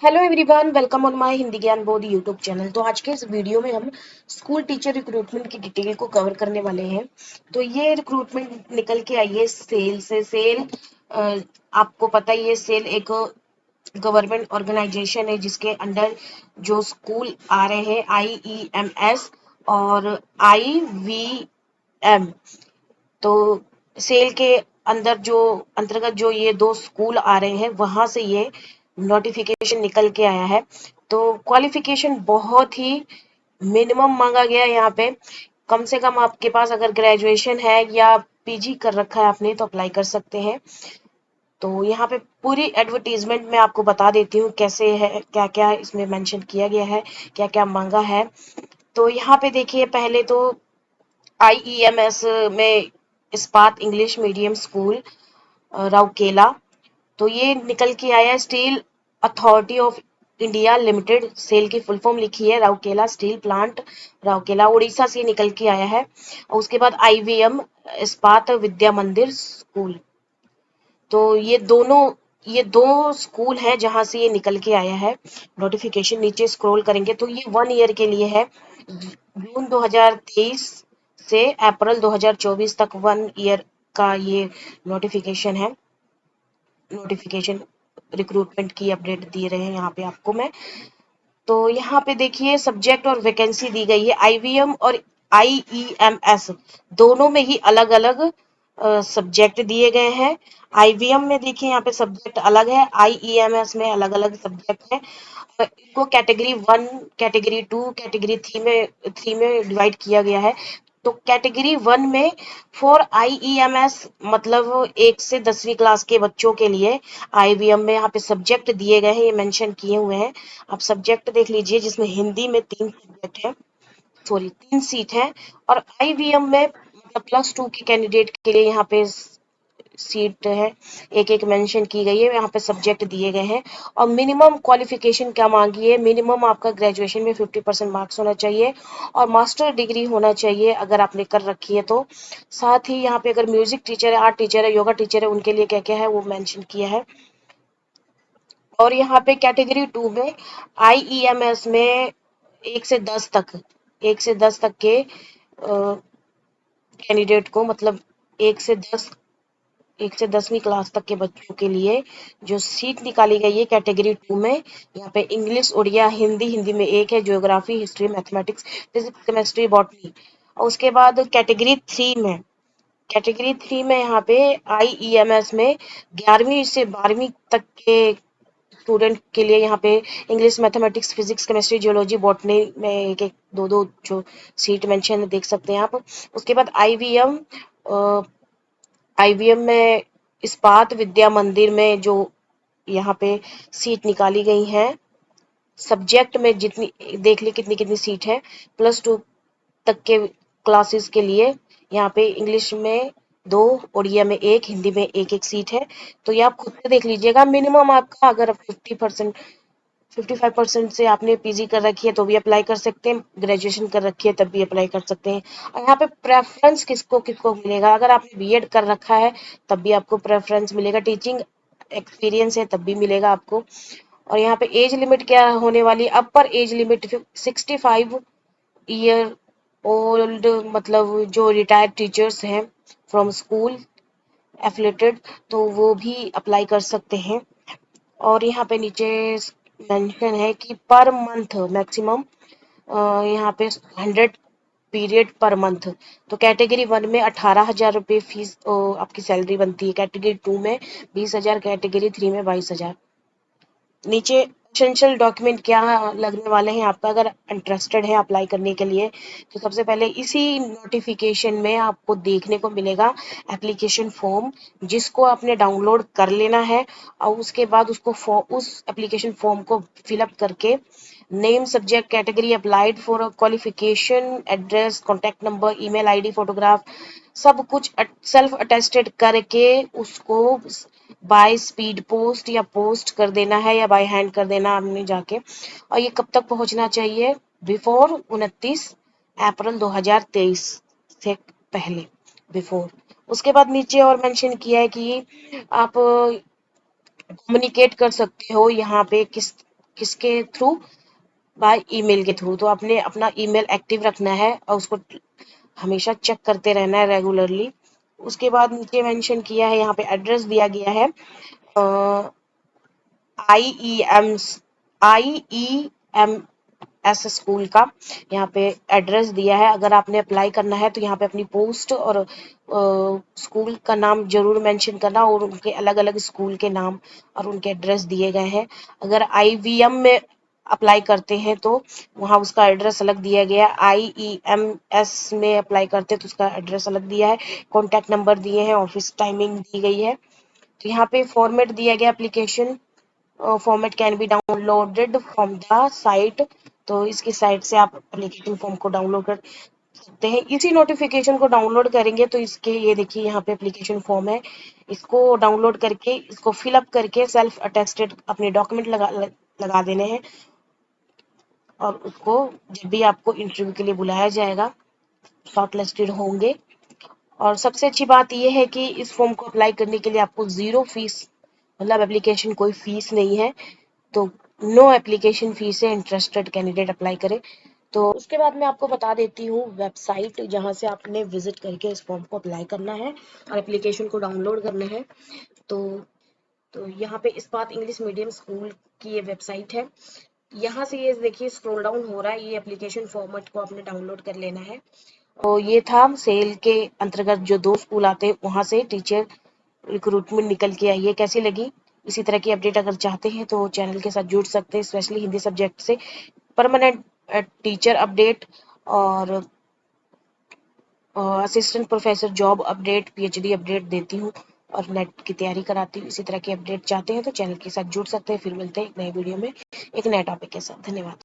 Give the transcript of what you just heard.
Hello everyone, welcome on my Hindi ज्ञान बोध YouTube channel. तो आज के इस वीडियो में हम स्कूल टीचर रिक्रूटमेंट की डिटेल को कवर करने वाले हैं। तो ये रिक्रूटमेंट निकल के आई है सेल से। सेल आपको पता ही है, सेल एक गवर्नमेंट ऑर्गेनाइजेशन है जिसके अंडर जो स्कूल आ रहे हैं IEMS और IVM। तो सेल के अंदर जो अंतर्गत जो ये दो स्कूल आ रहे हैं वहां से ये नोटिफिकेशन निकल के आया है। तो क्वालिफिकेशन बहुत ही मिनिमम मांगा गया है यहाँ पे। कम से कम आपके पास अगर ग्रेजुएशन है या PG कर रखा है आपने तो अप्लाई कर सकते हैं। तो यहाँ पे पूरी एडवर्टीजमेंट में आपको बता देती हूँ कैसे है, क्या क्या इसमें मेंशन किया गया है, क्या क्या मांगा है। तो यहाँ पे देखिए, पहले तो IEMS में इस्पात इंग्लिश मीडियम स्कूल राउरकेला। तो ये निकल के आया steel authority of India limited. SAIL की फुल फॉर्म लिखी है राउरकेला स्टील प्लांट, राउरकेला उड़ीसा से निकल के आया है। और उसके बाद IVM इस्पात विद्या मंदिर स्कूल। तो ये दो स्कूल है जहां से ये निकल के आया है नोटिफिकेशन। नीचे स्क्रॉल करेंगे तो ये 1 ईयर के लिए है, जून 2023 से अप्रैल 2024 तक 1 ईयर का ये नोटिफिकेशन है। नोटिफिकेशन रिक्रूटमेंट की अपडेट दे रहे हैं यहाँ पे आपको मैं। तो यहाँ पे देखिए सब्जेक्ट और वैकेंसी दी गई है। IVM और IEMS दोनों में ही अलग अलग सब्जेक्ट दिए गए हैं। IVM में देखिए यहाँ पे सब्जेक्ट अलग है, IEMS में अलग अलग सब्जेक्ट है। इनको कैटेगरी 1, कैटेगरी 2, कैटेगरी 3 में डिवाइड किया गया है। तो कैटेगरी 1 में फॉर IEMS मतलब 1 से 10वीं क्लास के बच्चों के लिए IVM में यहाँ पे सब्जेक्ट दिए गए हैं, ये मेंशन किए हुए हैं। आप सब्जेक्ट देख लीजिए जिसमें हिंदी में 3 सब्जेक्ट है, सॉरी 3 सीट है। और IVM में मतलब +2 के कैंडिडेट के लिए यहाँ पे सीट है, एक एक मेंशन की गई है, यहाँ पे सब्जेक्ट दिए गए हैं। और मिनिमम क्वालिफिकेशन क्या मांगी है, मिनिमम आपका ग्रेजुएशन में 50% मार्क्स होना चाहिए और मास्टर डिग्री होना चाहिए अगर आपने कर रखी है तो। साथ ही यहाँ पे अगर म्यूजिक टीचर है, आर्ट टीचर है, योगा टीचर है, उनके लिए क्या क्या है वो मेंशन किया है। और यहाँ पे कैटेगरी 2 में IEMS में 1 से 10 तक, 1 से 10 तक के कैंडिडेट को, मतलब 1 से 10, 1 से 10वीं क्लास तक के बच्चों के लिए जो सीट निकाली गई है कैटेगरी 2 में। यहाँ पे इंग्लिश, उड़िया, हिंदी, हिंदी में एक है, geography, history, mathematics, physics, chemistry, botany. और उसके बाद कैटेगरी 3 में यहाँ पे IEMS में 11वीं से 12वीं तक के स्टूडेंट के लिए यहाँ पे English, mathematics, physics, chemistry, geology, botany में एक एक दो दो जो सीट मेंशन देख सकते हैं आप। उसके बाद IVM में इस्पात विद्या मंदिर में जो यहाँ पे सीट निकाली गई है, सब्जेक्ट में जितनी देख ली कितनी कितनी सीट है, +2 तक के क्लासेस के लिए यहाँ पे इंग्लिश में 2, उड़िया में 1, हिंदी में एक एक सीट है। तो ये आप खुद से देख लीजिएगा। मिनिमम आपका अगर 55% से आपने PG कर रखी है तो भी अप्लाई कर सकते हैं, ग्रेजुएशन कर रखी है तब भी अप्लाई कर सकते हैं। और यहाँ पे प्रेफरेंस किसको किसको मिलेगा, अगर आपने B.Ed कर रखा है तब भी आपको प्रेफरेंस मिलेगा, टीचिंग एक्सपीरियंस है तब भी मिलेगा आपको। और यहाँ पे एज लिमिट क्या होने वाली है, अपर एज लिमिट 65 ईयर ओल्ड, मतलब जो रिटायर्ड टीचर्स हैं फ्रॉम स्कूल एफिलेटेड तो वो भी अप्लाई कर सकते हैं। और यहाँ पे नीचे मेंशन है कि पर मंथ मैक्सिमम यहाँ पे 100 पीरियड पर मंथ। तो कैटेगरी 1 में 18,000 रुपये फीस आपकी सैलरी बनती है, कैटेगरी 2 में 20,000, कैटेगरी 3 में 22,000। नीचे एसेंशियल डॉक्यूमेंट क्या लगने वाले हैं आपका, अगर इंटरेस्टेड है अप्लाई करने के लिए तो सबसे पहले इसी नोटिफिकेशन में आपको देखने को मिलेगा एप्लीकेशन फॉर्म, जिसको आपने डाउनलोड कर लेना है। और उसके बाद उस एप्लीकेशन फॉर्म को फिलअप करके name, subject, category applied for, qualification, address, contact number, email ID, photograph, सब कुछ सेल्फ अटेस्टेड करके उसको बाय स्पीड पोस्ट या पोस्ट कर देना है या बाय हैंड कर देना आपने जाके। और ये कब तक पहुंचना चाहिए, बिफोर 29 अप्रैल 2023 से पहले, बिफोर। उसके बाद नीचे और मेंशन किया है कि आप कम्युनिकेट कर सकते हो यहाँ पे किसके थ्रू? बाय ईमेल के थ्रू। तो आपने अपना ईमेल एक्टिव रखना है और उसको हमेशा चेक करते रहना है रेगुलरली। उसके बाद नीचे मेंशन किया है, यहाँ पे एड्रेस दिया गया है IEMS स्कूल का। यहाँ पे एड्रेस दिया है। अगर आपने अप्लाई करना है तो यहाँ पे अपनी पोस्ट और स्कूल का नाम जरूर मेंशन करना, और उनके अलग अलग स्कूल के नाम और उनके एड्रेस दिए गए हैं। अगर IVM में अप्लाई करते हैं तो वहाँ उसका एड्रेस अलग दिया गया है। IEMS में अप्लाई करते हैं तो उसका एड्रेस अलग दिया है। कॉन्टैक्ट नंबर दिए हैं, ऑफिस टाइमिंग दी गई है। तो यहाँ पे फॉर्मेट दिया गया application format can be downloaded from the site. तो इसकी साइट से आप एप्लीकेशन फॉर्म को डाउनलोड कर सकते हैं। इसी नोटिफिकेशन को डाउनलोड करेंगे तो इसके ये देखिए यहाँ पे एप्लीकेशन फॉर्म है। इसको डाउनलोड करके इसको फिलअप करके सेल्फ अटेस्टेड अपने डॉक्यूमेंट लगा देने हैं, और उसको जब भी आपको इंटरव्यू के लिए बुलाया जाएगा शॉर्टलिस्टेड होंगे। और सबसे अच्छी बात यह है कि इस फॉर्म को अप्लाई करने के लिए आपको जीरो फीस, मतलब एप्लीकेशन कोई फीस नहीं है। तो नो एप्लीकेशन फीस है, इंटरेस्टेड कैंडिडेट अप्लाई करे। तो उसके बाद मैं आपको बता देती हूँ वेबसाइट जहाँ से आपने विजिट करके इस फॉर्म को अप्लाई करना है और एप्लीकेशन को डाउनलोड करना है। तो यहाँ पे इस्पात इंग्लिश मीडियम स्कूल की ये वेबसाइट है। यहाँ से ये देखिए स्क्रॉल डाउन हो रहा है, ये एप्लीकेशन फॉर्मेट को आपने डाउनलोड कर लेना है। तो ये था सेल के अंतर्गत जो 2 स्कूल आते हैं वहां से टीचर रिक्रूटमेंट निकल के आई है। कैसी लगी? इसी तरह की अपडेट अगर चाहते हैं तो चैनल के साथ जुड़ सकते हैं, स्पेशली हिंदी सब्जेक्ट से परमानेंट टीचर अपडेट और assistant professor job update, PhD update देती हूँ और नेट की तैयारी कराती हूँ। इसी तरह की अपडेट चाहते हैं तो चैनल के साथ जुड़ सकते हैं। फिर मिलते हैं एक नए वीडियो में एक नए टॉपिक के साथ। धन्यवाद।